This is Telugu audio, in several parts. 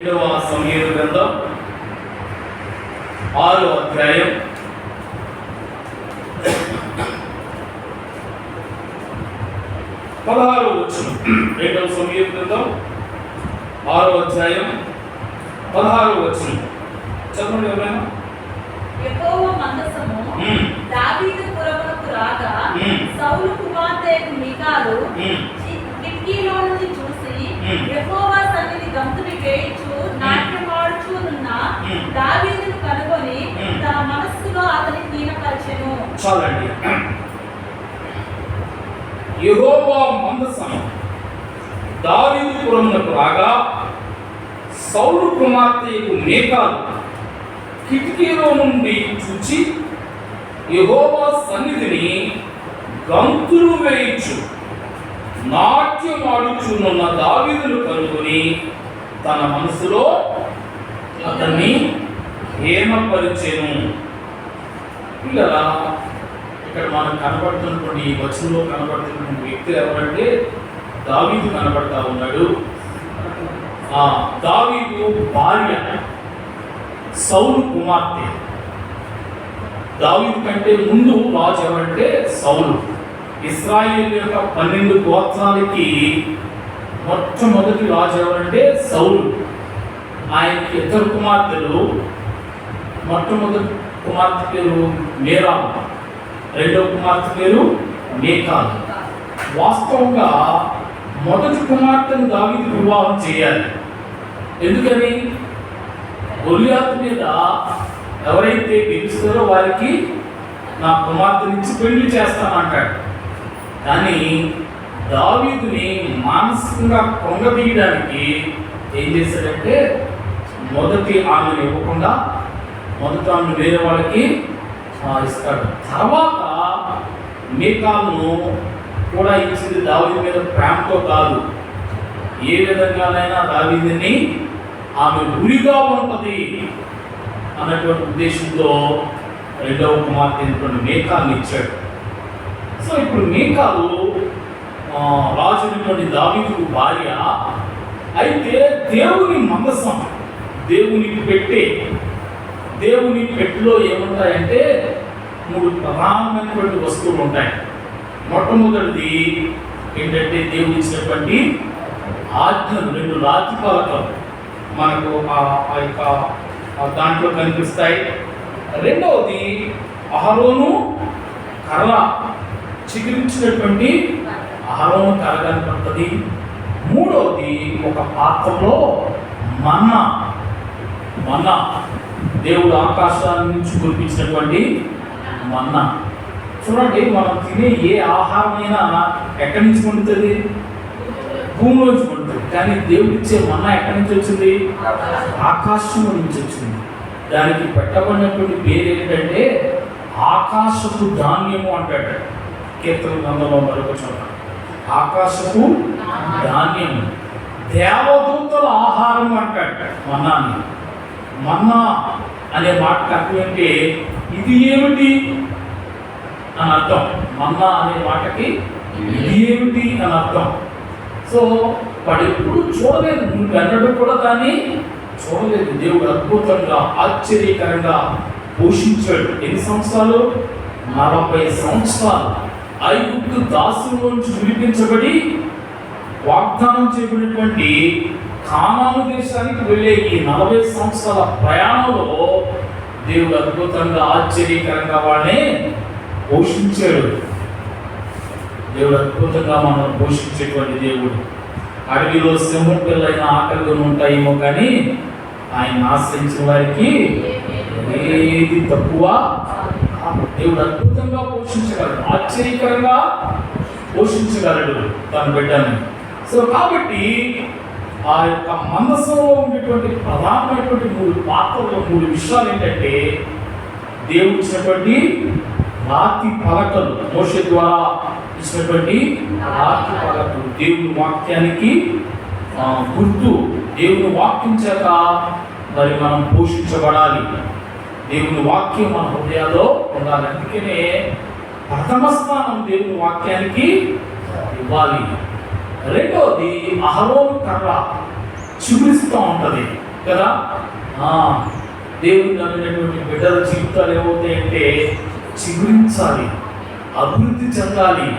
సమూయేలు గ్రంథం 6వ అధ్యాయం 16వ వచనం. 2వ సమూయేలు గ్రంథం 6వ అధ్యాయం 16వ వచనం చదవండి ఎవరైనా. యెహోవా మందసము దావీదు పురమునకు రాగా సౌలు కుమార్తె మీకాలు కిటికీలో నుండి చూసి యెహోవా సన్నిధి గంతులు వేయించు నాట్యమాడుచున్న దావీదును కనుగొని తన మనస్సులో అతని హీనపరచెను. చాలండి. యెహోవా మందసము దావీదు పురమునకు రాగా సౌలు కుమార్తె మీకాలు కిటికీలో నుండి చూచి యెహోవా సన్నిధిని గంతులు వేయించు నాట్యమాడుచున్న దావీదును కనుగొని తన మనసులో అతన్ని హేమపరిచెను. పిల్లరా, ఇక్కడ మనకు కనబడుతున్నటువంటి ఈ వచనంలో కనబడుతున్నటువంటి వ్యక్తులు ఎవరంటే దావీదు కనబడతా ఉన్నాడు. దావీదు భార్య సౌలు కుమార్తె. దావీదు కంటే ముందు రాజు ఎవరంటే సౌలు. ఇశ్రాయేలు యొక్క 12 గోత్రాలకి మొట్టమొదటి రాజు ఎవరంటే సౌలు. ఆయనకి 2 కుమార్తెలు. మొట్టమొదటి కుమార్తె పేరు మేరాలు, 2వ కుమార్తె పేరు మీకాలు. వాస్తవంగా మొదటి కుమార్తెను దావీదు వివాహం చేయాలి. ఎందుకని? గొలియాతు మీద ఎవరైతే గెలుస్తారో వారికి నా కుమార్తెనిచ్చి పెళ్లి చేస్తానంటాడు. కానీ దావీదుని మానసికంగా పొంగదీయడానికి ఏం చేశాడంటే మొదటి ఆమెను ఇవ్వకుండా మొదటి ఆమెను వేరే వాళ్ళకి ఇస్తాడు. తర్వాత మీకాలును కూడా ఇచ్చింది దావీదు మీద ప్రేమతో కాదు, ఏ విధంగానైనా దావీదుని ఆమె గురిగా ఉంటుంది అన్నటువంటి ఉద్దేశంతో 2వ కుమార్తె అయినటువంటి మీకాలుని ఇచ్చాడు. సో ఇప్పుడు మీకాలు రాజు అయినటువంటి దావీదుకు భార్య. అయితే దేవుని మందసం, దేవుని పెట్టెలో ఏముంటాయంటే 3 ప్రధానమైనటువంటి వస్తువులు ఉంటాయి. మొట్టమొదటిది ఏంటంటే దేవుడు ఇచ్చినటువంటి ఆజ్ఞలు, 2 రాతి పలకలు మనకు ఆ యొక్క దాంట్లో కనిపిస్తాయి. రెండవది అహరోను కర్ర, చిగురించినటువంటి అహరోను కర్ర కనపడుతుంది. మూడవది ఒక పాత్రలో మన్నా, దేవుడు ఆకాశాల నుంచి కురిపించినటువంటి మన్నా. చూడండి, మనం తినే ఏ ఆహారమైనా ఎక్కడి నుంచి పండుతుంది? భూమిలోంచి పండుతుంది. కానీ దేవుడు ఇచ్చే మన్నా ఎక్కడి నుంచి వచ్చింది? ఆకాశం నుంచి వచ్చింది. దానికి పెట్టబడినటువంటి పేరు ఏంటంటే ఆకాశపు ధాన్యము అంటాడు. కీర్తన గ్రంథంలో మరొక చోట ఆకాశపు ధాన్యము, దేవదూతల ఆహారం అంటాడు మన్నాని. మన్నా అనే మాటకు అర్థం ఏంటి? ఇది ఏమిటి అని అర్థం. మన్నా అనే మాటకి ఇది ఏమిటి అని అర్థం. సో వాడు ఎప్పుడు చూడలేదు, నువ్వెన్నడూ కూడా దాన్ని చూడలేదు. దేవుడు అద్భుతంగా ఆశ్చర్యకరంగా పోషించాడు. ఎన్ని సంవత్సరాలు? 40 సంవత్సరాలు. ఐగుప్తు దాసులోంచి విడిపించబడి వాగ్దానం చేయబడినటువంటి కానాను దేశానికి వెళ్ళే ఈ 40 సంవత్సరాల ప్రయాణంలో దేవుడు అద్భుతంగా ఆశ్చర్యకరంగా వాడిని పోషించాడు. దేవుడు అద్భుతంగా మనం పోషించేటువంటి దేవుడు. అడవిలో సింహం పిల్లైన ఆకలిగా ఉంటాయేమో కానీ ఆయన ఆశ్రయించిన వారికి ఏది తక్కువ. దేవుడు అద్భుతంగా పోషించగలడు, ఆశ్చర్యకరంగా పోషించగలడు తన బిడ్డని. సో కాబట్టి ఆ యొక్క మందసంలో ఉండేటువంటి ప్రధానమైనటువంటి 3 పాత్రలు, 3 విషయాలు ఏంటంటే దేవుడు ఇచ్చినటువంటి రాతి పలకలు, మోషే ద్వారా ఇచ్చినటువంటి రాతి పలకలు, దేవుని వాక్యానికి గుర్తు. దేవుని వాక్యం చేత మరి మనం పోషించబడాలి. దేవుని వాక్యం మన హృదయాల్లో ఉండాలి. అందుకనే ప్రథమ స్థానం దేవుని వాక్యానికి ఇవ్వాలి. రెండోది అహరోను కర్ర చిగురిస్తూ ఉంటుంది. కదా. దేవుడు నమ్మినటువంటి బిడ్డల జీవితాలు ఏమవుతాయంటే చిగురించాలి, అభివృద్ధి చెందాలి,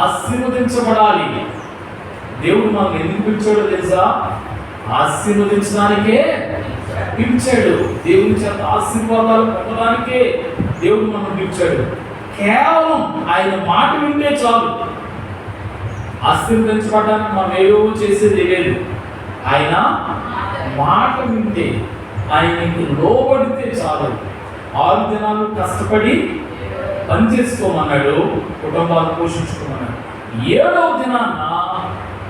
ఆశీర్వదించబడాలి. దేవుడు మనం ఎందుకు పిలిచాడో తెలుసా? ఆశీర్వదించడానికే పిలిచాడు. దేవుని చేత ఆశీర్వాదాలు పొందడానికే దేవుడు మనం పిలిచాడు. కేవలం ఆయన మాట వింటే చాలు. ఆశీర్వదించబడడానికి మనం ఏవో చేసేది లేదు. ఆయన మాట వింటే, ఆయనకి లోబడితే చాలు. 6 దినాలు కష్టపడి పనిచేసుకోమన్నాడు, కుటుంబాలను పోషించుకోమన్నాడు. 7వ దినాన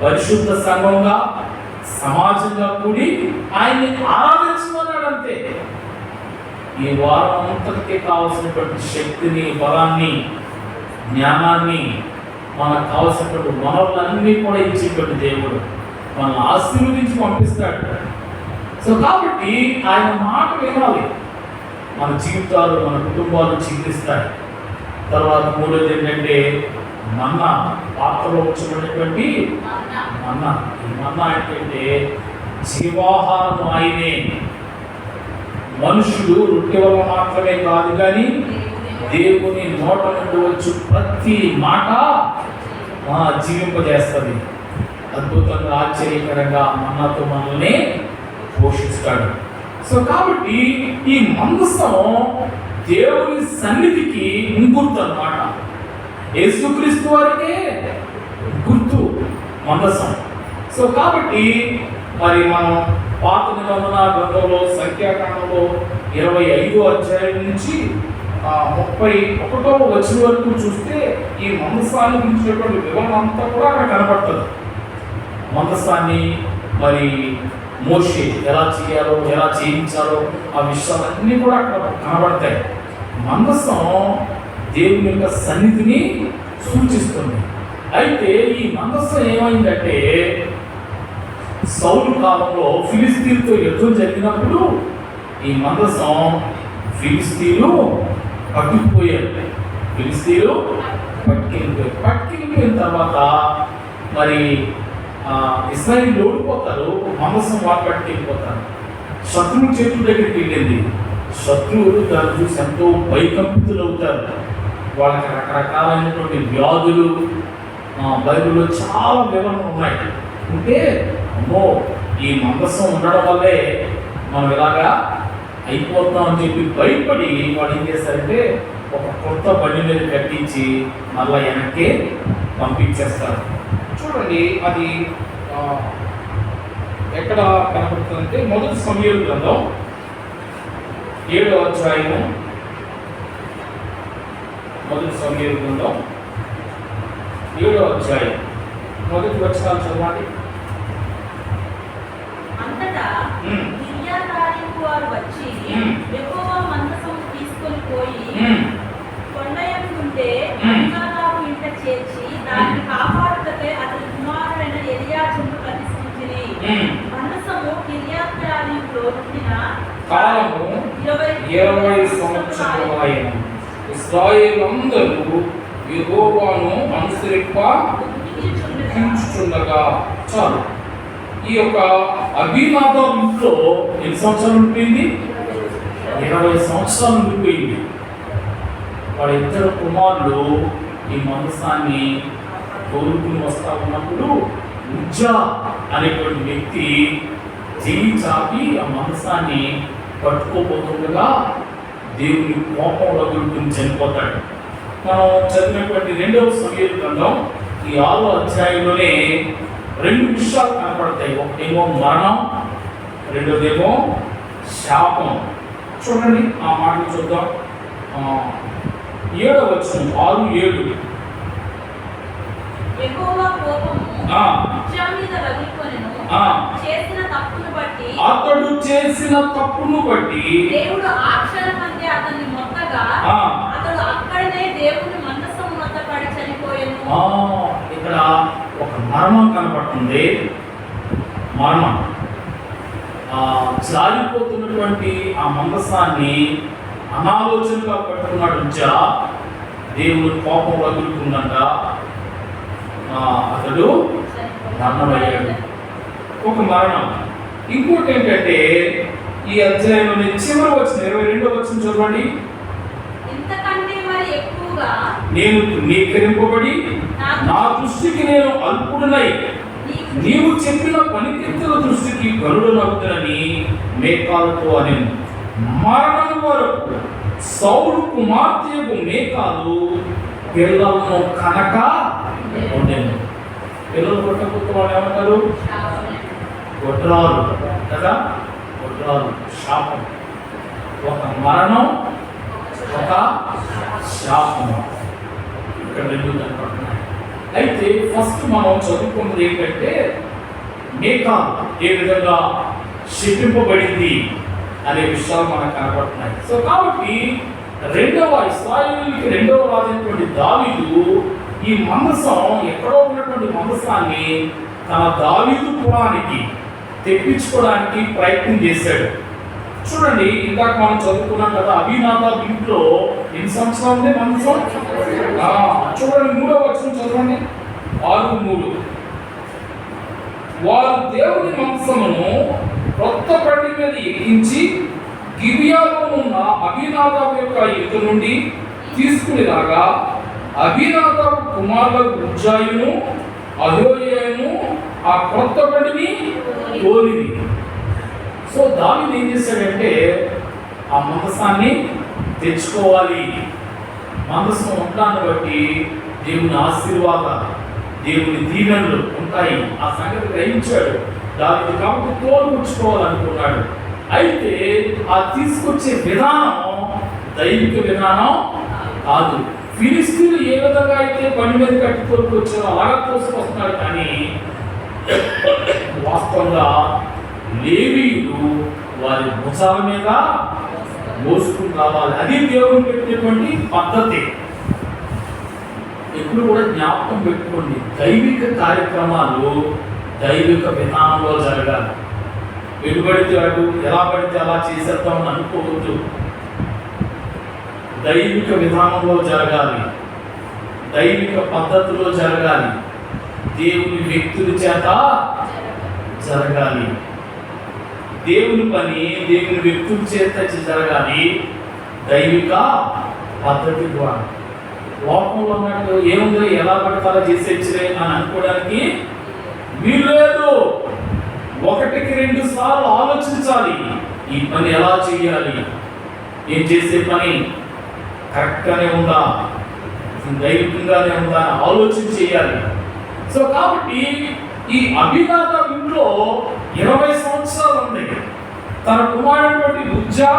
పరిశుద్ధ సంఘంగా సమాజంగా కూడి ఆయన్ని ఆరాధించమన్నాడు. అంతే. ఈ వారం అంతటికే కావలసినటువంటి శక్తిని, బలాన్ని, జ్ఞానాన్ని, మనకు కావలసినటువంటి వనరులన్నీ కూడా ఇచ్చేటువంటి దేవుడు మనల్ని ఆశీర్వదించి పంపిస్తాడు. సో కాబట్టి ఆయన మాట వినాలి. మన జీవితాలు, మన కుటుంబాలు చిగురిస్తాయి. తర్వాత 3వది ఏంటంటే మన్నా, పాత్రలో ఉంచబడినటువంటి మన్నా. ఈ మన్నా ఏంటంటే జీవాహారం ఆయనే. మనుషుడు రొట్టె వల్ల మాత్రమే కాదు, కానీ దేవుని నోట నుండి వచ్చు ప్రతి మాట జీవింపజేస్తుంది. అద్భుతంగా, ఆశ్చర్యకరంగా మన్నాతో మనల్ని పోషిస్తాడు. సో కాబట్టి ఈ మందసం దేవుని సన్నిధికి గుర్తు అన్నమాట. యేసుక్రీస్తు వారికే గుర్తు మందసం. సో కాబట్టి మరి మనం పాత నిబంధన గ్రంథంలో సంఖ్యాకాండంలో 25వ అధ్యాయం నుంచి 31వ వచనం వరకు చూస్తే ఈ మందసాన్ని గురించినటువంటి వివరణ అంతా కూడా అక్కడ కనపడుతుంది. మందసాన్ని మరి మోషే ఎలా చేయాలో, ఎలా చేయించాలో ఆ విషయాలన్నీ కూడా అక్కడ కనబడతాయి. మందసం దేవుని యొక్క సన్నిధిని సూచిస్తుంది. అయితే ఈ మందసం ఏమైందంటే సౌలు కాలంలో ఫిలిస్తీన్తో యుద్ధం జరిగినప్పుడు ఈ మందసం ఫిలిస్తీన్లు పట్టుకుపోయారు. ఫిలిస్తీన్లు పట్టుకెళ్ళిపోయిన తర్వాత మరి ఇశ్రాయేలు ఓడిపోతారు. మందసం వాళ్ళు పట్టుకెళ్ళిపోతారు. శత్రువు చేతుల దగ్గరికి వెళ్ళింది. శత్రువులు దాన్ని చూసి ఎంతో భయకంపితులు అవుతారు. వాళ్ళకి రకరకాలైనటువంటి వ్యాధులు బైబిల్లో చాలా వివరణలు ఉన్నాయి. అంటే అమ్మో, ఈ మందసం ఉండడం వల్లే మనం ఇలాగా అయిపోతున్నాం అని చెప్పి భయపడి వాళ్ళు ఏం చేస్తారంటే ఒక కొత్త బండి మీద కట్టించి మళ్ళీ వెనక్కి పంపించేస్తారు. చూడండి, అది ఎక్కడ కనబడుతుందంటే 1 సమూయేలు గ్రంథం 7వ అధ్యాయము. 1 సమూయేలు గ్రంథం 7వ అధ్యాయం 1 వచనాలు చదవండి. అంతటా గిర్యాతారీము వారు వచ్చి యెహోవా మందసం తీసుకొని పోయి కొండయందుంటే అబీనాదాబు ఇంట చేర్చి దాన్ని కాపాడుటకై అతని కుమారుడైన ఎలియాజరును ప్రతిష్ఠించిరి. మందసము గిర్యాతారీములో ఉండిన కాలము 20 సంవత్సరాలైన ఇశ్రాయేలందరూ యెహోవాను అనుసరించుచుండగా. చాలు. ఈ యొక్క అబీనాదాబు ఇంట్లో ఎన్ని సంవత్సరాలు ఉండిపోయింది? 20 సంవత్సరాలు ఉండిపోయింది. వాళ్ళిద్దరు కుమారులు ఈ మందసాన్ని కోరుకుని వస్తా ఉన్నప్పుడు ఉజ్జా అనేటువంటి వ్యక్తి చేయి చాపి ఆ మందసాన్ని పట్టుకోబోతుండగా దేవుని కోపం రగులుకుని చనిపోతాడు. మనం చదివినటువంటి 2వ సమూయేలు గ్రంథం ఈ 6వ అధ్యాయంలోనే 2 విషయాలు కనపడతాయి. ఒకటేమో మరణం, రెండోదేమో శాపం. చూడండి, ఆ మాటలు చూద్దాం. 7వ వచనం 6-7. యెహోవా కోపము ఉజ్జా మీద రగులుకొనెను. అతడు చేసిన తప్పును బట్టి దేవుడు ఆ క్షణమందే అతన్ని మొత్తగా అతడు అక్కడనే దేవుని మందసం వద్ద పడి చనిపోయెను. ఇక్కడ ఒక మరణం కనబడుతుంది. మరణం జారిపోతున్నటువంటి ఆ మందసాన్ని అనాలోచనగా పట్టుకున్నాడు ఉజ్జా. దేవుని కోపం వదులుకుందంట. అతడు మరణమయ్యాడు. ఒక మరణం. ఇంకోటి ఏంటంటే ఈ అధ్యాయంలోని చివరి వచ్చిన 22వ వచనం చదవండి. ఇంతకంటే మరి ఎక్కువగా నేను తృణీకరింపబడి నా దృష్టికి నేను అల్పుడునై నీవు చెప్పిన పనికిత్తుల దృష్టికి గరుడనవుతానని మేకాలతో అని మరణం వరకు సౌలు కుమార్తెకు మేకాలు పిల్లలను కనక ఉండేను. పిల్లలు పుట్టకపోతే వాళ్ళు ఏమంటారు? గొడ్రాలు కదా, గొడ్రాలు శాపం. ఒక మరణం, ఒక శాపం ఇక్కడ రెండు కనపడుతున్నాయి. అయితే ఫస్ట్ మనం చదువుకున్నది ఏంటంటే మేకాల్ ఏ విధంగా శిక్షింపబడింది అనే విషయాలు మనకు కనపడుతున్నాయి. సో కాబట్టి ఇశ్రాయేలుకి రెండవ రాజైనటువంటి దావీదు ఈ మందసం ఎక్కడో ఉన్నటువంటి మందసాన్ని తన దావీదు పురానికి తెప్పించుకోవడానికి ప్రయత్నం చేశాడు. చూడండి, ఇందాక మనం చదువుకున్నాం కదా, అభినాదాబు ఇంట్లో ఎన్ని సంవత్సరాలు ఉంది మందసం? చూడండి 3వ వచనం చదవండి. 6:3 వారు దేవుని మందసమును క్రొత్త బండి మీద ఎక్కించి గిబియాలో ఉన్న అభినాదాబు యొక్క ఇంటి నుండి తీసుకుని రాగా అభినాదాబు కుమారులకు ఉజ్జాయును అహోయేను ఆ క్రొత్త బండిని తోలిది. సో దావీదు ఏం చేశాడంటే ఆ మందసాన్ని తెచ్చుకోవాలి. మందసం ఉండడాన్ని బట్టి దేవుని ఆశీర్వాదాలు, దేవుని దీవెనలు ఉంటాయి. ఆ సంగతి గ్రహించాడు దావీదు. కాబట్టి తోలుకొచ్చుకోవాలనుకున్నాడు. అయితే ఆ తీసుకొచ్చే విధానం దైవిక విధానం కాదు. ఫిలిస్తీన్లు ఏ విధంగా అయితే పని మీద కట్టి తోలుకొచ్చారో అలాగా తోసుకొస్తున్నాడు. కానీ వాస్తవంగా లేవీయులు వారి భుజాల మీద మోసుకుని రావాలి. అది దేవుని పెట్టినటువంటి పద్ధతి. ఎప్పుడు కూడా జ్ఞాపకం పెట్టుకోండి, దైవిక కార్యక్రమాలు దైవిక విధానంలో జరగాలి. వెలుబడితే అటు ఎలా పడితే అలా చేసేద్దామని అనుకోవద్దు. దైవిక విధానంలో జరగాలి, దైవిక పద్ధతిలో జరగాలి, దేవుని వ్యక్తుల చేత జరగాలి. దేవుని పని దేవుని వ్యక్తుల చేత జరగాలి దైవిక పద్ధతి ద్వారా. లోకంలో ఉన్నట్టు ఏముందో ఎలా పడతారో చేసేచ్చలే అని అనుకోవడానికి వీలు లేదు. 1కి 2 సార్లు ఆలోచించాలి. ఈ పని ఎలా చేయాలి, నేను చేసే పని కరెక్ట్గానే ఉందా, దైవికంగానే ఉందా అని ఆలోచన చేయాలి. సో కాబట్టి ఈ అభినాదాబు ఇంట్లో 20 సంవత్సరాలు ఉంది. తన కుమారుడు ఉజ్జా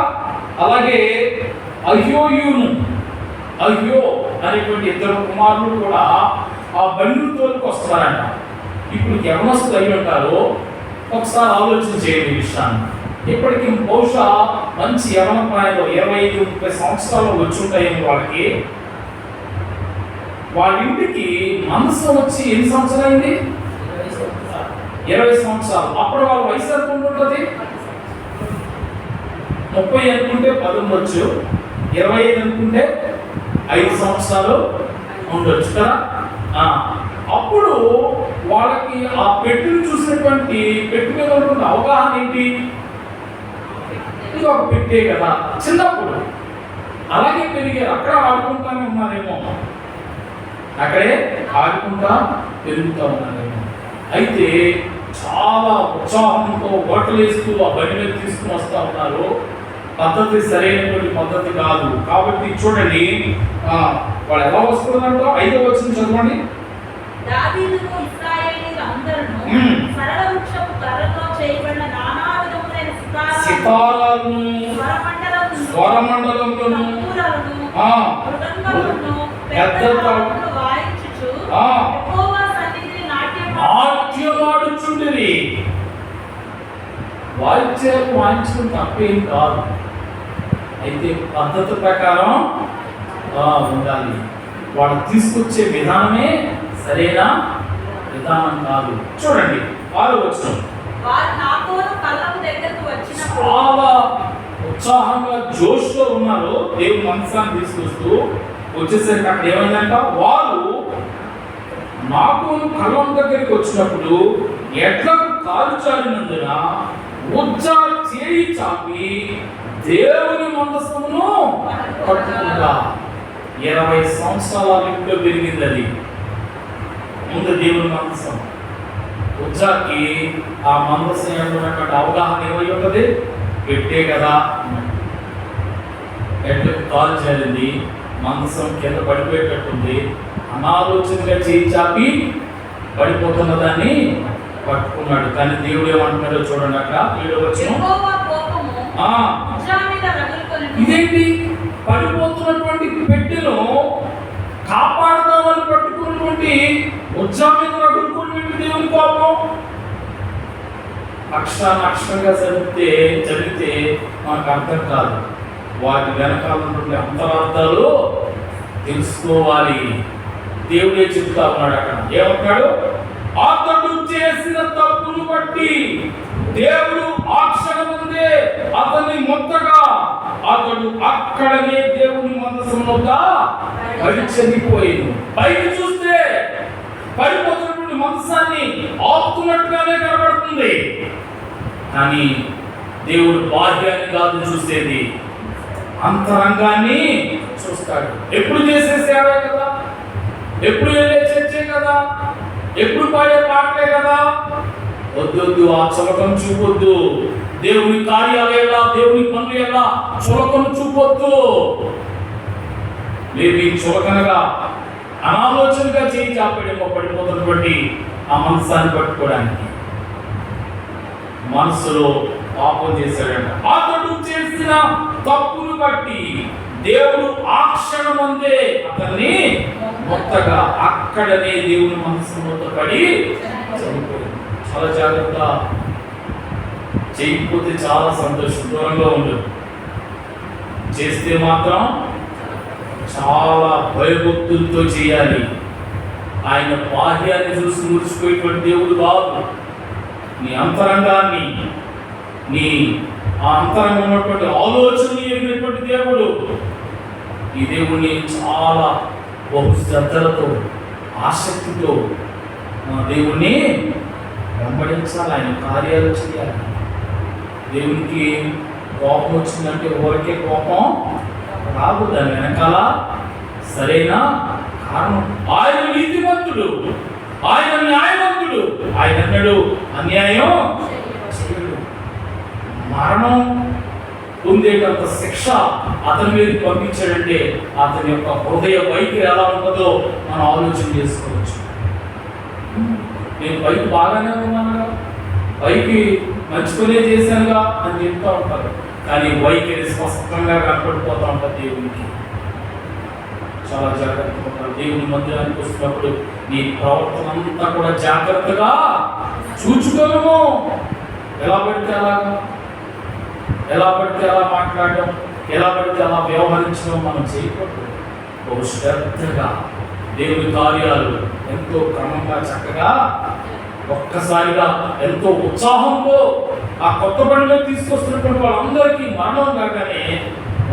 అలాగే అహ్యో అనేటువంటి 2 కుమారులు కూడా ఆ బండి తోలుకు వస్తారంట. ఇప్పుడు యవనస్తులు అయి ఉంటారో ఒకసారి ఆలోచన చేయండి ఈ విషయాన్ని. ఇప్పటికి బహుశా మంచి యవన ప్రాయంలో 25-30 సంవత్సరాలు వచ్చి ఉంటాయేమో వాళ్ళకి. వాళ్ళ ఇంటికి మందసం వచ్చి ఎన్ని సంవత్సరాలు అయింది? 20 సంవత్సరాలు. అప్పుడు వాళ్ళ వయసు ఎంత ఉంటుంది? 30 అనుకుంటే 10 ఉండొచ్చు, 25 అనుకుంటే 5 సంవత్సరాలు ఉండొచ్చు కదా. అప్పుడు వాళ్ళకి ఆ పెట్టును చూసినటువంటి పెట్టు మీద ఉన్నటువంటి అవగాహన ఏంటి? ఇది ఒక పెట్టే కదా. చిన్నప్పుడు అలాగే పెరిగారు, అక్కడ ఆడుకుంటానే ఉన్నారేమో, అక్కడే ఆడుకుంటా పెరుగుతూ ఉన్నారేమో. అయితే చాలా ఉత్సాహంతో ఓటలు వేస్తూ ఆ బండి మీద తీసుకుని వస్తూ ఉన్నారు. పద్ధతి సరైనటువంటి పద్ధతి కాదు. కాబట్టి చూడండి వాళ్ళు ఎలా వస్తున్నారంటో 5వ వచనం చదవండి. దావీదును ఇశ్రాయేలీయులందరూ సరళ వృక్షపు కర్రతో చేయబడిన నానా విధములైన సితారాలను స్వరమండలములను మృదంగములను పెద్దలను వాయించుచు యెహోవా సన్నిధిని నాట్యమాడుచుండిరి. వాయించడం తప్పేం కాదు. అయితే పద్ధతి ప్రకారం ఉండాలి. వాళ్ళు తీసుకొచ్చే విధానమే సరైన విధానం కాదు. చూడండి 6వ వచనం. చాలా ఉత్సాహంగా జోష్లో ఉన్నారు. దేవుని మందసాన్ని తీసుకొస్తూ వచ్చేసరికి అక్కడ ఏమైందంట, వారు నాకోను కళ్ళం దగ్గరికి వచ్చినప్పుడు ఎట్లా కాలు చాలినందున ఉజ్జా చేయి చాపి దేవుని మందసమును పట్టుకుంటా. 20 సంవత్సరాల ఇంట్లో పెరిగింది అది. ముందు దేవుని మందసం. ఉజ్జాకి ఆ మందసం ఉన్నటువంటి అవగాహన ఏమై ఉంటుంది? పెట్టే కదా, ఎట్లకు కాలు చేరింది, మందసం కింద పడిపోయేటట్టుంది, అనాలోచనగా చేయి చాపి పడిపోతున్న దాన్ని పట్టుకున్నాడు. కానీ దేవుడు ఏమంటున్నాడో చూడండి. అక్కడ 7వ వచనం, ఇదేంటి పడిపోతున్నటువంటి పెట్టెను కాపాడుతామని పట్టుకున్నటువంటి ఉజ్జా మీద రగులుకుని దేవుని కోపం. అక్షరంగా చదివితే మనకు అర్థం కాదు. వాటి వెనకాల ఉన్నటువంటి అంతరార్థాలు తెలుసుకోవాలి. దేవుడే చెప్తా ఉన్నాడు. అక్కడ ఏమంటాడు? అతడు చేసిన తప్పును బట్టి దేవుడు ఆ క్షణముందే అతన్ని మొత్తగా అతడు అక్కడనే దేవుని మందసంలోగా పడి చనిపోయింది. పైకి చూస్తే పడిపోతున్నటువంటి మందసాన్ని ఆపుతున్నట్టుగానే కనబడుతుంది. కానీ దేవుడు బాహ్యాన్ని కాదు చూసేది, అంతరంగాన్ని చూస్తాడు. ఎప్పుడు చేసే సేవే కదా, ఎప్పుడు వెళ్ళే చర్చే కదా, ఎప్పుడు పాడే పాటలే కదా. వద్దొద్దు, ఆ చులకం చూపొద్దు. దేవుని కార్యాలు ఎలా, దేవుని పనులు ఎలా చులకను చూపొద్దు. లేదు ఈ చులకనగా అనాలోచనగా చేయి చాపేమో పడిపోతున్నటువంటి ఆ మనసాన్ని పట్టుకోవడానికి. మనసులో పాపం చేశాడంట. అతడు చేసిన తప్పును బట్టి దేవుడు ఆ క్షణమందే అతన్ని మొత్తగా అక్కడనే దేవుని మనసు మొత్తం పడి చనిపోయింది. చాలా జాగ్రత్త. చేయకపోతే చాలా సంతోషం, దూరంగా ఉండదు. చేస్తే మాత్రం చాలా భయభక్తులతో చేయాలి. ఆయన బాహ్యాన్ని చూసి మురిసిపోయేటువంటి దేవుడు కాదు. నీ అంతరంగాన్ని, నీ ఆ అంతరంగా ఉన్నటువంటి ఆలోచనలు ఎగినటువంటి దేవుడు. ఈ దేవుని చాలా బహు శ్రద్ధలతో, ఆసక్తితో దేవుణ్ణి వెంబడించాలి. ఆయన కార్యాలు చేయాలి. దేవునికి కోపం వచ్చిందంటే ఎవరికే కోపం రాదు. దాని వెనకాల సరైన కారణం. ఆయన నీతిమంతుడు, ఆయన న్యాయవంతుడు. ఆయన అన్నాడు అన్యాయం చేయడు. మరణం పొందేటంత శిక్ష అతని మీద పంపించాడంటే అతని యొక్క హృదయ వైఖరి ఎలా ఉంటుందో మనం ఆలోచన చేసుకోవచ్చు. నేను పైకి బాగానే ఉన్నానుగా, పైకి మంచుకునే చేశానుగా అని చెప్తూ ఉంటారు. కానీ వైఖరి స్పష్టంగా కనపడిపోతూ ఉంటుంది దేవునికి. చాలా జాగ్రత్తగా ఉంటారు. దేవుని మందిరానికి వస్తున్నప్పుడు నీ ప్రవర్తన అంతా కూడా జాగ్రత్తగా చూచుకోము. ఎలా పడితే అలాగా, ఎలా పడితే అలా మాట్లాడడం, ఎలా పడితే అలా వ్యవహరించడం మనం చేయకూడదు. బహు శ్రద్ధగా దేవుని కార్యాలు ఎంతో క్రమంగా చక్కగా ఒక్కసారిగా ఎంతో ఉత్సాహంతో ఆ కొత్త బండిలో తీసుకొస్తున్నటువంటి వాళ్ళందరికీ మరణం కాగానే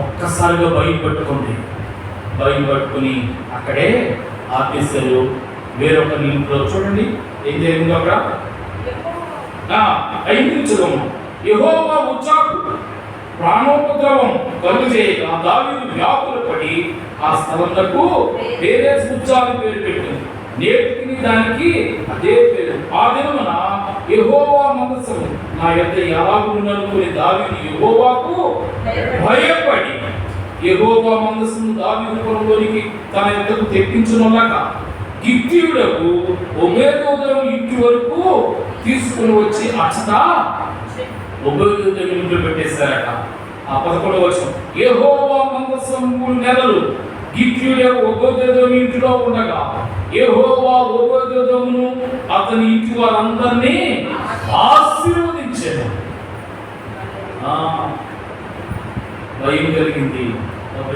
ఒక్కసారిగా భయం పట్టుకుంది. భయం పట్టుకుని అక్కడే ఆఫీసర్లు వేరొక ఇంట్లో చూడండి ఏం జరిగిందో అక్కడ 5 యెహోవా ఉజ్జాకు ప్రాణోపద్రవం కలుగజేయగా దావీదు వ్యాకుల పడి ఆ స్థలంలో పేరేస్ ఉజ్జా అని పేరు పెట్టింది. నేటికి దానికి అదే పేరు. ఆ దినమున యెహోవా మందసము నా యొద్ద ఎలాగుందనుకుని దావీదు యెహోవాకు భయపడి యెహోవా మందసము దావీదు పొలంలోనికి తన యొద్దకు తెప్పించునొల్లక గిత్తీయుడకు ఒబేదెదోము ఇంటి వరకు తీసుకుని వచ్చి అచ్చట ఒబేదెదోము ఇంట్లో పెట్టేశారట. ఆ 11వ వచనం, యెహోవా మందసం 3 నెలలు గిత్తీయుడకు ఒబేదెదోము ఇంటిలో ఉండగా యెహోవా ఒబేదెదోమును అతని ఇంటి వారందరినీ ఆశీర్వదించాడు. భయం కలిగింది.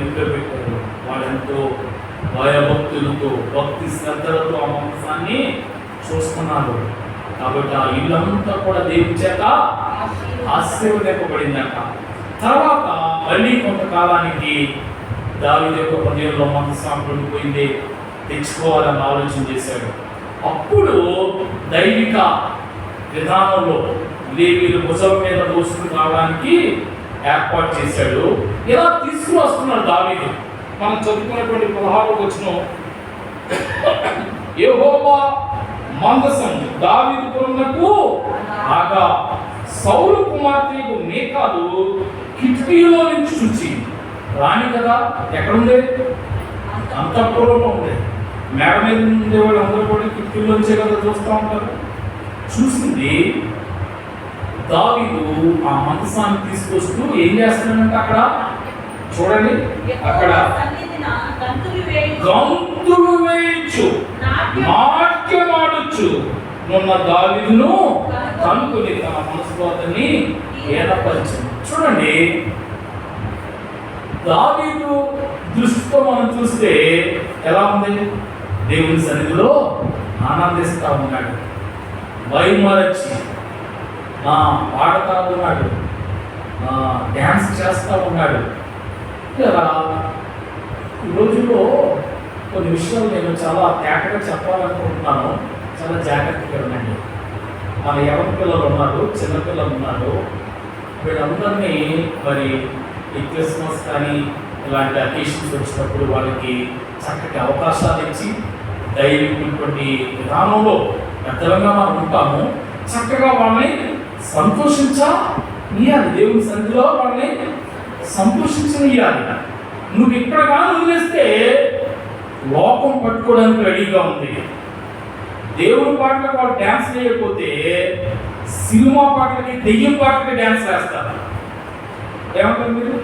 ఇంట్లో పెట్టారు. వాళ్ళెంతో భయభక్తులతో, భక్తి శ్రద్ధలతో ఆ మందసాన్ని చూస్తున్నారు. కాబట్టి ఆ ఇల్లంతా కూడా దేవుని చేత ఆశీర్వదింపబడిందట. తర్వాత మళ్ళీ కొంతకాలానికి దావీదు యొక్క హృదయంలో మందసం ఉండిపోయింది, తెచ్చుకోవాలని ఆలోచన చేశాడు. అప్పుడు దైవిక విధానంలో లేవీయుల భుజం మీద మోసుకుని రావడానికి ఏర్పాటు చేశాడు. ఇలా తీసుకుని వస్తున్నాడు దావీదు. మనం చదువుకున్నటువంటి 16వ వచనం, యెహోవా మందసం దావీదుపురమునకు రాగా సౌలు కుమార్తె మీకాలు కిటికీలో నుంచి చూచి, రాణి కదా ఎక్కడుంది? అంతఃపురంలో ఉంది. మేడ మీద ఉండే వాళ్ళు అందరూ కూడా కిటికీలోంచే కదా చూస్తూ ఉంటారు. చూసింది దావీదు ఆ మందసాన్ని తీసుకొస్తూ ఏం చేస్తున్నాడంటే అక్కడ చూడండి, అక్కడ గంతులు వేయచ్చు, నాట్యమాడచ్చు నున్న దావీదును కనుకొని తన మనసులో అతన్ని ఏర్పరిచింది. చూడండి, దావీదు దృష్టితో మనం చూస్తే ఎలా ఉంది? దేవుని సన్నిధిలో ఆనందిస్తూ ఉన్నాడు, వైమరచి పాడుతూ ఉన్నాడు, డ్యాన్స్ చేస్తూ ఉన్నాడు. ఇలా ఈ రోజుల్లో కొన్ని విషయాలు నేను చాలా తేటగా చెప్పాలనుకుంటున్నాను. చాలా జాగ్రత్తగా ఉండండి. మన ఎవరి పిల్లలు ఉన్నారు, చిన్నపిల్లలు ఉన్నారు, వీళ్ళందరినీ మరి ఈ క్రిస్మస్ కానీ ఇలాంటి అకేషన్స్ వచ్చినప్పుడు వాళ్ళకి చక్కటి అవకాశాలు ఇచ్చి దైవికమైనటువంటి విధానంలో పెద్దలుగా మనం ఉంటాము. చక్కగా వాళ్ళని సంతోషించాలి, దేవుని సన్నిధిలో వాళ్ళని సంతోషించనియాలి. నువ్వు ఇక్కడ కానీ వదిలేస్తే లోకం పట్టుకోవడానికి రెడీగా ఉంది. దేవుని పాటలకు వాళ్ళు డ్యాన్స్ చేయకపోతే సినిమా పాటలకి, దెయ్యం పాటలకి డ్యాన్స్ వేస్తారు. ఏమంటారు మీరు?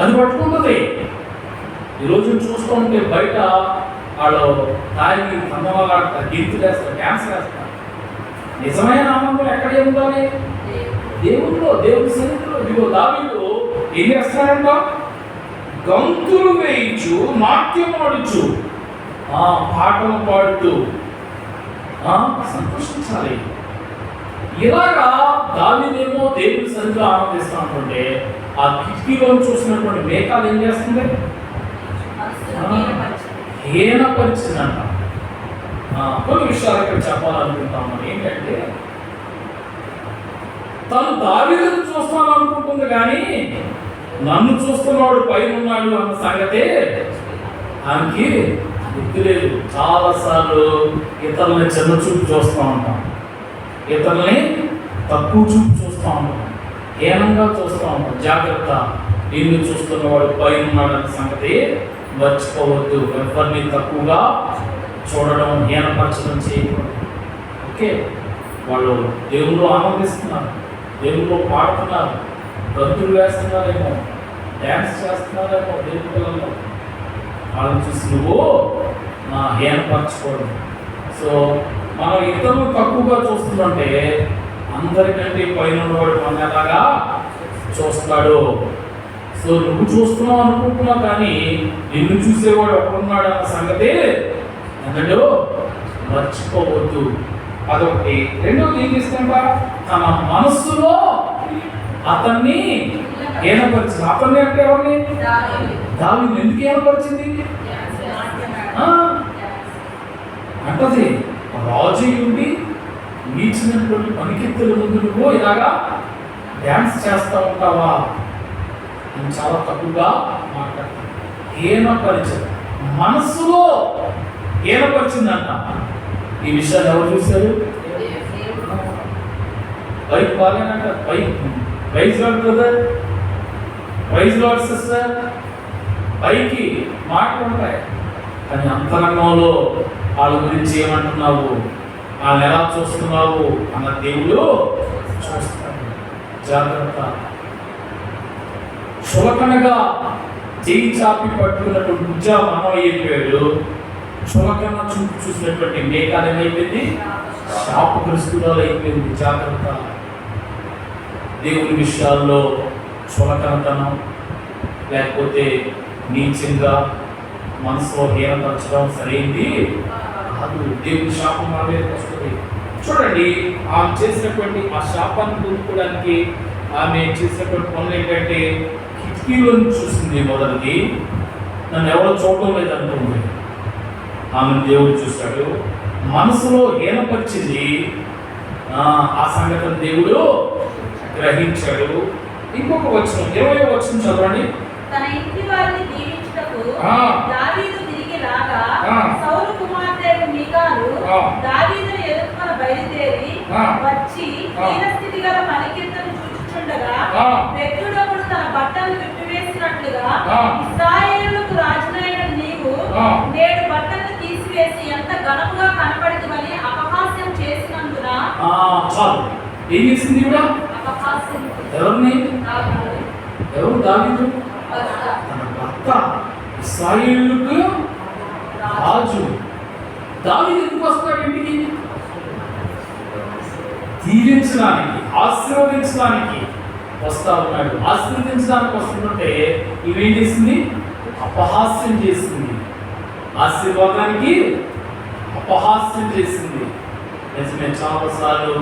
అది పట్టుకుంటుంది. ఈరోజు చూస్తూ ఉంటే బయట వాళ్ళు తాగి తందవాళ్ళు గీతులు వేస్తారు, డ్యాన్స్ వేస్తారు. నిజమైన ఆనందం ఎక్కడే ఉండాలి? దేవుడిలో, దేవుడి సన్నిధిలో. ఇదిగో దావీదు ఏం చేస్తాడంట? గంతులు వేయించు, నాట్యం ఆడుచు, పాటలు పాడుతూ సంతోషించాలి. ఇలాగా దావీదేమో దేవుడి సన్నిధిలో ఆనందిస్తూ ఉంటుంటే ఆ కిటికీలో చూసినటువంటి మేఘాలు ఏం చేస్తుంది? హీనపరిచిందంట. కొన్ని విషయాలు ఇక్కడ చెప్పాలనుకుంటాము. ఏంటంటే, తను దావీదును చూస్తాననుకుంటుంది కానీ నన్ను చూస్తున్నాడు, పైన ఉన్నాడు అన్న సంగతే ఆమెకి గుర్తులేదు. చాలాసార్లు ఇతరులని చిన్న చూపు చూస్తూ ఉంటాం, ఇతరులని తక్కువ చూపు చూస్తూ ఉంటాం, హీనంగా చూస్తూ ఉంటాం. జాగ్రత్త, నిన్ను చూస్తున్నవాడు పైన ఉన్నాడు అన్న సంగతి మర్చిపోవద్దు. ఎవరిని తక్కువగా చూడడం, హీనపరచడం చేయకూడదు. ఓకే, వాళ్ళు దేవుళ్ళు ఆనందిస్తున్నారు, దేవుళ్ళు పాడుతున్నారు, గంతులు వేస్తున్నారేమో, డ్యాన్స్ చేస్తున్నారేమో దేవుడి పిల్లల్లో. వాళ్ళని చూసి నువ్వు హీనపరచుకోవడం. సో మనం ఇతరులు తక్కువగా చూస్తుందంటే అందరికంటే పైన ఉన్నవాడు మన ఎలాగా చూస్తాడు. సో నువ్వు చూస్తున్నావు అనుకుంటున్నావు కానీ నిన్ను చూసేవాడు ఎక్కడున్నాడు అన్న సంగతి అన్నాడు, మర్చిపోవద్దు. అదొకటి. రెండోది ఏం చేస్తుంటా? తన మనస్సులో అతన్ని హీనపరిచింది. అతన్ని అంటే ఎవరిని? దావీదుని. ఎందుకు హీనపరిచింది అంటది? రాజు ఉండి నీచినటువంటి పనికెత్తుల ముందు నువ్వు ఇలాగా డ్యాన్స్ చేస్తూ ఉంటావా? నేను చాలా తక్కువగా మాట్లాడతాను. హీనపరిచింది, మనస్సులో హీనపరిచిందంట. ఈ విషయాన్ని ఎవరు చూశారు? బైక్ బాగానంట. Praise lord brother, praise lord sister. పైకి మాటలు ఉంటాయి కానీ అంతరంగంలో వాళ్ళ గురించి ఏమంటున్నావు, వాళ్ళని ఎలా చూస్తున్నావు అన్న దేవుడు చూస్తాడు. జాగ్రత్త. చులకనగా చేయి చాపి పట్టుకున్నటువంటి బుజ్జా మనం అయిపోయాడు. చులకన చూపు చూసినటువంటి మేఘాలు ఏమైపోయింది? శాపగ్రస్తురాలు అయిపోయింది. జాగ్రత్త. దేవుని విషయాల్లో చులకనతనం లేకపోతే నీచంగా మనసులో హీనపరచడం సరైంది కాదు. దేవుని శాపం మన మీదకి వస్తుంది. చూడండి, ఆమె చేసినటువంటి ఆ శాపాన్ని పొందుకోవడానికి ఆమె చేసినటువంటి పనులు ఏంటంటే, కిటికీలో చూసింది. మొదటిది, నన్ను ఎవరో చూడటం లేదనుకుంది. ఆమెను దేవుడు చూశాడు. మనసులో హీనపరిచింది. ఆ సంగతిని దేవుడు గ్రహించాడు. ఇంకొక వచనం 20వ వచనం చదవండి. తన ఇంటి వారిని దీవించుటకు ఆ. దావీదు తిరిగి రాగా ఆ. సౌలు కుమార్తె మీకాలు ఆ. దావీదును ఎదుర్కొని బయలుదేరి ఆ. వచ్చి ఆ. దీనస్థితి గల పనికిర్తను చూచుచుండగా ఆ. పెట్టుడొకడు తన బట్టలు విప్పివేసినట్లుగా ఆ. ఇశ్రాయేలుకు రాజునైన నీవు ఆ. నేడు బట్టలు తీసివేసి ఎంత ఘనముగా కనపడితివని అపహాస్యం చేసినందున చాలు. ఏం చేసింది ఈవిడ? అపహాస్యం ఎవరిని? చేసినందున ఎవరు? దావీదు తన భర్త ఇశ్రాయేలుకు రాజు. దావీదు ఎందుకు వస్తాడు ఇంటికి? దీవించడానికి, ఆశీర్వదించడానికి వస్తా ఉన్నాడు. ఆశీర్వదించడానికి వస్తుంటే ఇవేం చేసింది? అపహాస్యం చేసింది. ఆశీర్వాదానికి అపహాస్యం చేసింది. నిజమే, చాలాసార్లు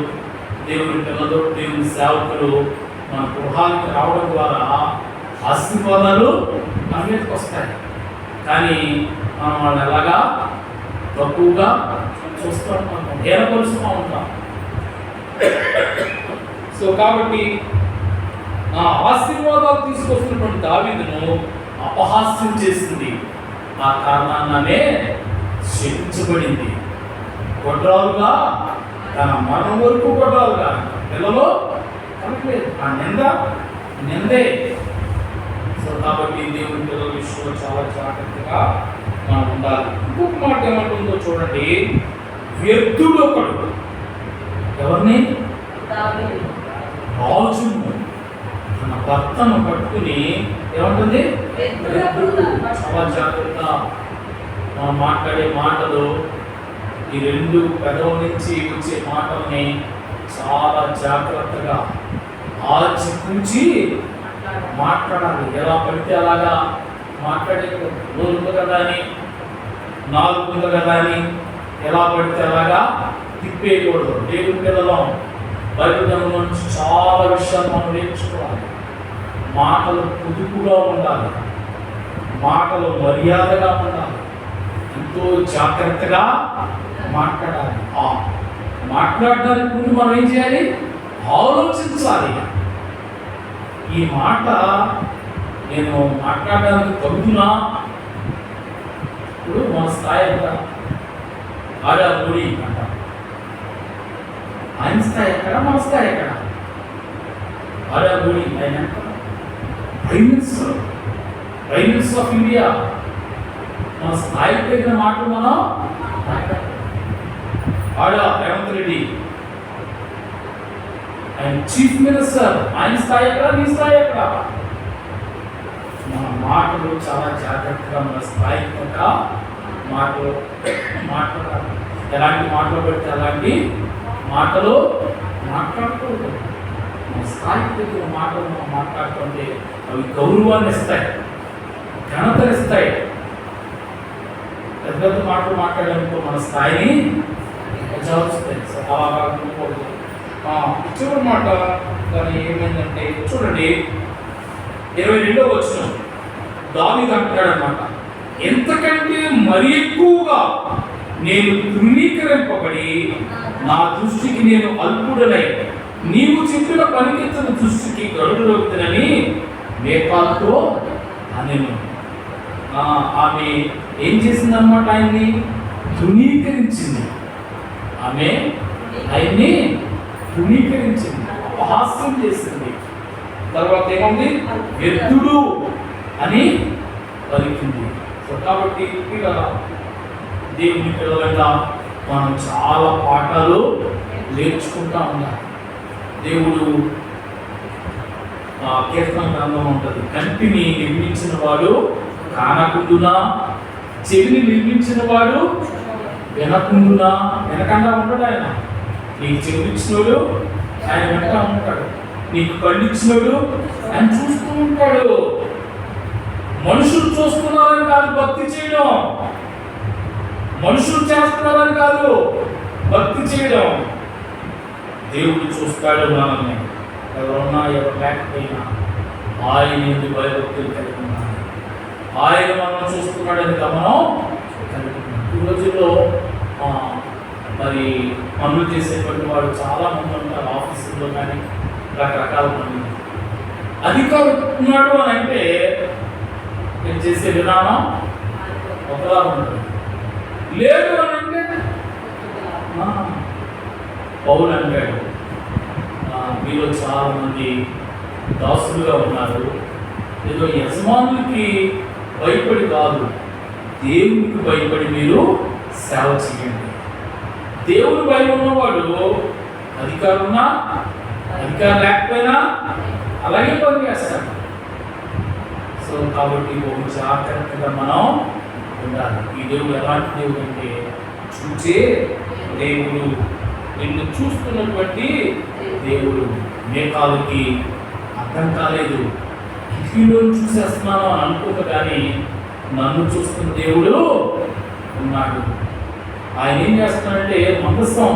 దేవుని పిల్లలు, దేవుని సేవకులు మన గృహానికి రావడం ద్వారా ఆశీర్వాదాలు మన మీదకి వస్తాయి. కానీ మనం వాళ్ళని ఎలాగా తక్కువగా చూస్తూ ఉంటాం, ఏర్పరుస్తూ ఉంటాం. సో కాబట్టి ఆ ఆశీర్వాదాలు తీసుకొస్తున్నటువంటి దావీదును అపహాస్యం చేసింది. ఆ కారణాన్నే శపించబడింది. గొడ్రాలుగా తన మరణం వరకు గొడ్రాలుగా పిల్లలు కనట్లేదు. ఆ నిందే. సో కాబట్టి దేవుని పిల్లల విషయంలో చాలా జాగ్రత్తగా మనం ఉండాలి. ఇంకొక మాట ఏమంటుందో చూడండి. వ్యర్థుడు ఒకడు. ఎవరిని? రాజును తన భర్తను పట్టుకుని ఏమంటుంది? చాలా జాగ్రత్త. మనం మాట్లాడే మాటలు, ఈ రెండు పెదవుల నుంచి వచ్చే మాటల్ని చాలా జాగ్రత్తగా ఆచికూచి మాట్లాడాలి. ఎలా పడితే అలాగా మాట్లాడే రోజు ఉంది కదా అని, నాలుగు ఉంది కదా అని ఎలా పడితే అలాగా తిప్పేయకూడదు. దేవుని పిల్లలం బైబిల్ గ్రంథంలో నుంచి చాలా విషయాలు మనం నేర్చుకోవాలి. మాటలు పొదుపుగా ఉండాలి, మాటలు మర్యాదగా ఉండాలి, ఎంతో జాగ్రత్తగా మాట్లాడాలి. మాట్లాడడానికి ముందు మనం ఏం చేయాలి? ఆలోచించాలి. ఈ మాట నేను మాట్లాడడానికి తగ్గుతున్నా? ఇప్పుడు మన స్థాయి ఎంత? ఆడాలి అంట. ఆయన స్థాయి ఎక్కడ, మన స్థాయి ఎక్కడ? ఆడాలి ఆయన ప్రైమ్ మినిస్టర్ ఆఫ్ ఇండియా. మన స్థాయికి తగిన మాటలు మనం రేవంత్ రెడ్డి ఆయన చీఫ్ మినిస్టర్. ఆయన స్థాయి ఎక్కడ, నీ స్థాయి ఎక్కడ? మన మాటలు చాలా జాగ్రత్తగా మన స్థాయికి తగ్గ మాటలు మాట్లాడాలి. ఎలాంటి మాటలు పెడితే అలాంటి మాటలు మాట్లాడకూడదు. మన స్థాయికి తగ్గిన మాటలు మనం మాట్లాడుతుంటే అవి గౌరవాన్ని ఇస్తాయి, ఘనతనిస్తాయి. పెద్ద పెద్ద మాటలు మాట్లాడడానికి మన స్థాయిని పెంచాల్సిస్తాయి. అలా అనుకోకూడదు. చివరి మాట కానీ ఏమైందంటే చూడండి, 22వ వచనం దావీదు అంటాడనమాట. ఎంతకంటే మరి ఎక్కువగా నేను తృణీకరింపబడి నా దృష్టికి నేను అల్పుడనై నీవు చెప్పిన పనికెత్తన దృష్టికి గరుడులవుతుందని మేకాలతో అనెను. ఆమె ఏం చేసిందన్నమాట? ఆయన్ని తృణీకరించింది. ఆమె ఆయన్ని తృణీకరించింది, అపహాస్యం చేసింది. తర్వాత ఏముంది? వ్యర్థుడు అని పలికింది. సో కాబట్టి ఇక దేవుని పిల్లలంగా మనం చాలా పాఠాలు నేర్చుకుంటా ఉన్నాం. దేవుడు కీర్తన గ్రంథం ఉంటుంది. కంటిని నిర్మించిన వాడు కానకుండునా, చెవిని నిర్మించిన వాడు వినకుండునా. వినకుండా ఉంటాడు ఆయన. నీకు చెవి ఇచ్చినోడు ఆయన వింటా ఉంటాడు, నీకు కళ్ళు ఇచ్చినోడు ఆయన చూస్తూ ఉంటాడు. మనుషులు చూస్తున్నారని కాదు భక్తి చేయడం, మనుషులు చేస్తున్నారని కాదు భక్తి చేయడం. దేవుడు చూస్తాడు మనల్ని, ఎవరున్నా ఎవరు లేకపోయినా. ఆయన ఎందుకు భయభక్తులు కలిగి ఉన్నారు, ఆయన మనం చూస్తున్నాడని గమనం కలిగి ఉన్నాం. ఈ రోజుల్లో మరి పనులు చేసేటువంటి వాడు చాలా మంది ఉంటారు ఆఫీసుల్లో కానీ రకరకాల పనులు. అధికారం ఉన్నాడు అని అంటే నేను చేసే విధానం ఒకలా ఉంటుంది. లేదు అని అంటే పౌలు అంటాడు మీలో చాలా మంది దాసులుగా ఉన్నారు, ఏదో యజమానులకి భయపడి కాదు, దేవునికి భయపడి మీరు సేవ చేయండి. దేవుని భయం ఉన్నవాడు అధికారం ఉన్నా అధికారం లేకపోయినా అలాగే పనిచేస్తాడు. సో కాబట్టి ఒక జాగ్రత్తగా మనం ఉండాలి. ఈ దేవుడు ఎలాంటి దేవుడు అంటే చూసే దేవుడు, నిన్ను చూస్తున్నటువంటి దేవుడు. మేకాలకి అర్థం కాలేదు, కిటికీలో చూసేస్తున్నాను అని అనుకోక కానీ నన్ను చూస్తున్న దేవుడు ఉన్నాడు. ఆయన ఏం చేస్తున్నాడంటే మందసం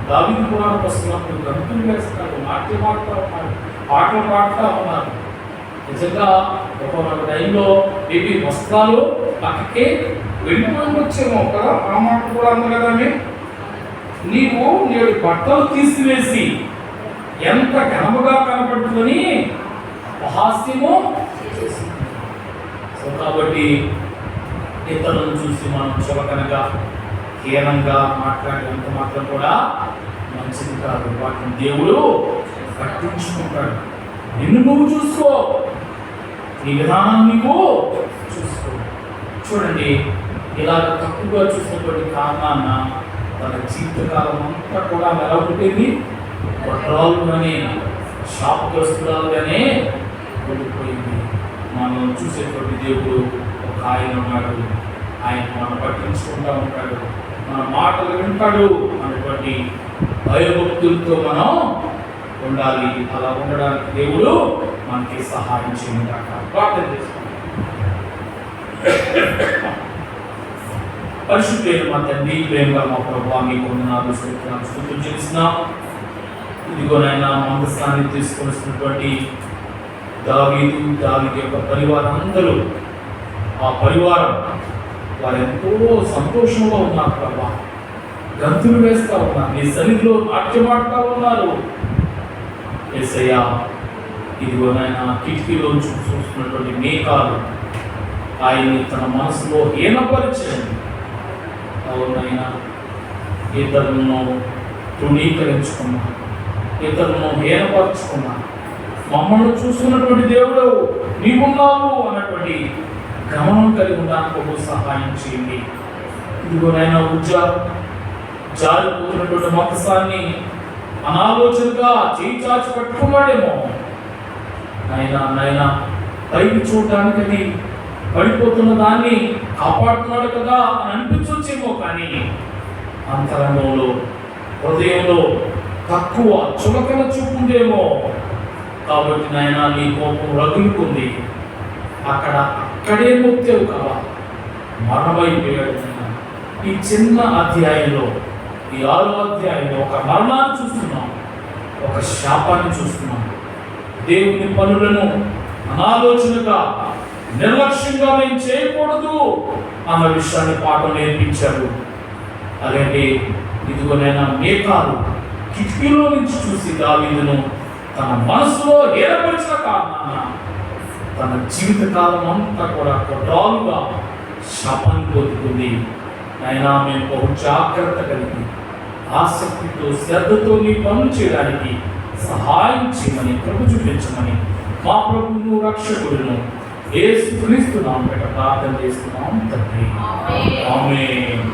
దావీదు పురాణం వస్తున్నప్పుడు గంతులు వేస్తున్నాడు, నాట్యం ఆడుతూ ఉన్నాడు, పాటలు పాడుతూ ఉన్నారు. నిజంగా ఒక టైంలో ఏపీ వస్త్రాలు పక్కకి వెళ్ళిపోయి వచ్చేమో కదా, ఆ మాట కూడా ఉంది కదా. నీవు నేడు బట్టలు తీసివేసి ఎంత ఘనముగా కనపడుతుందని హాస్యము చేసింది. సో కాబట్టి ఇతరులను చూసి మనం చులకనగా హీనంగా మాట్లాడేంత మాత్రం కూడా మంచిది కాదు. వాటిని దేవుడు పట్టించుకుంటాడు. నిన్ను నువ్వు చూసుకో, నీ విధానం నీవు చూసుకో. చూడండి, ఇలా తక్కువగా చూసినటువంటి కారణాన్న తన జీవితకాలం అంతా కూడా ఎలా ఉంటుంది, వడ్రాలుగానే శాపగ్రస్తురాలుగానే వెళ్ళిపోయింది. మనం చూసేటువంటి దేవుడు ఒక ఆయన ఉన్నాడు, ఆయన మనం పట్టించుకుంటూ ఉంటాడు, మన మాటలు వింటాడు అనేటువంటి భయభక్తులతో మనం ఉండాలి. అలా ఉండడానికి దేవుడు మనకి సహాయం చేయడానికి ప్రార్థన చేసుకుంటాం. పరిశుద్ధులైన మా తండ్రి, ప్రేమగా మా ప్రభువా, మీకు వందనాలు స్తుతులు చేస్తున్నాం. ఇదిగోనైనా మందస్థాన్ని తీసుకొస్తున్నటువంటి దావీదు యొక్క పరివారం అందరూ, ఆ పరివారం వారు ఎంతో సంతోషంలో ఉన్నారు ప్రభా, గంతులు వేస్తూ ఉన్నారు, నీ సన్నిధిలో నాట్యమాడుతూ ఉన్నారు. యేసయ్యా, ఇదిగోనైనా కిటికీలో చూస్తున్నటువంటి మేకాలు ఆయన్ని తన మనసులో హీనపరిచింది. అవునైనా ఇతరులను తృణీకరించుకున్నా, ఇతరులను హీనపరుచుకున్నా, మమ్మల్ని చూస్తున్నటువంటి దేవుడు నీవున్నావు అన్నటువంటి గమనం కలిగి ఉండడానికి సహాయం చేయండి. ఇదిగోనైనా జారిపోతున్నటువంటి మతసాన్ని అనాలోచనగా చేయి చాచి పట్టుకున్నాడేమో. నాయనా పైకి చూడడానికి అది పడిపోతున్న దాన్ని కాపాడుతున్నాడు కదా అని అనిపించొచ్చేమో, కానీ అంతరంగంలో హృదయంలో తక్కువ చులకన చూపుందేమో. కాబట్టి నాయనా నీ కోపం రగులుకుంది, అక్కడే మొత్తేవు కదా, మరణమైపోయాడు. ఈ చిన్న అధ్యాయంలో, ఈ 6వ అధ్యాయంలో ఒక మరణాన్ని చూస్తున్నాం, ఒక శాపాన్ని చూస్తున్నాం. దేవుని పనులను అనాలోచనగా నిర్లక్ష్యంగా మేము చేయకూడదు అన్న విషయాన్ని పాఠం నేర్పించారు. అలాగే ఇదిగోనైనా మేకాలు కిటికీలో నుంచి చూసి దావీదును తన మనసులో ఏర్పరిచిన కారణాన తన జీవితకాలం అంతా కూడా కొట్రాలుగా శాపాన్ని పొందుతుంది. అయినా మేము బహు జాగ్రత్త కలిగి ఆసక్తితో శ్రద్ధతో నీ పనులు చేయడానికి సహాయం చేయమని, కృప చూపించమని మా ప్రభువును రక్షకుడును యేసుక్రీస్తు నామమున ప్రార్థన చేస్తున్నాం తండ్రి. ఆమేన్.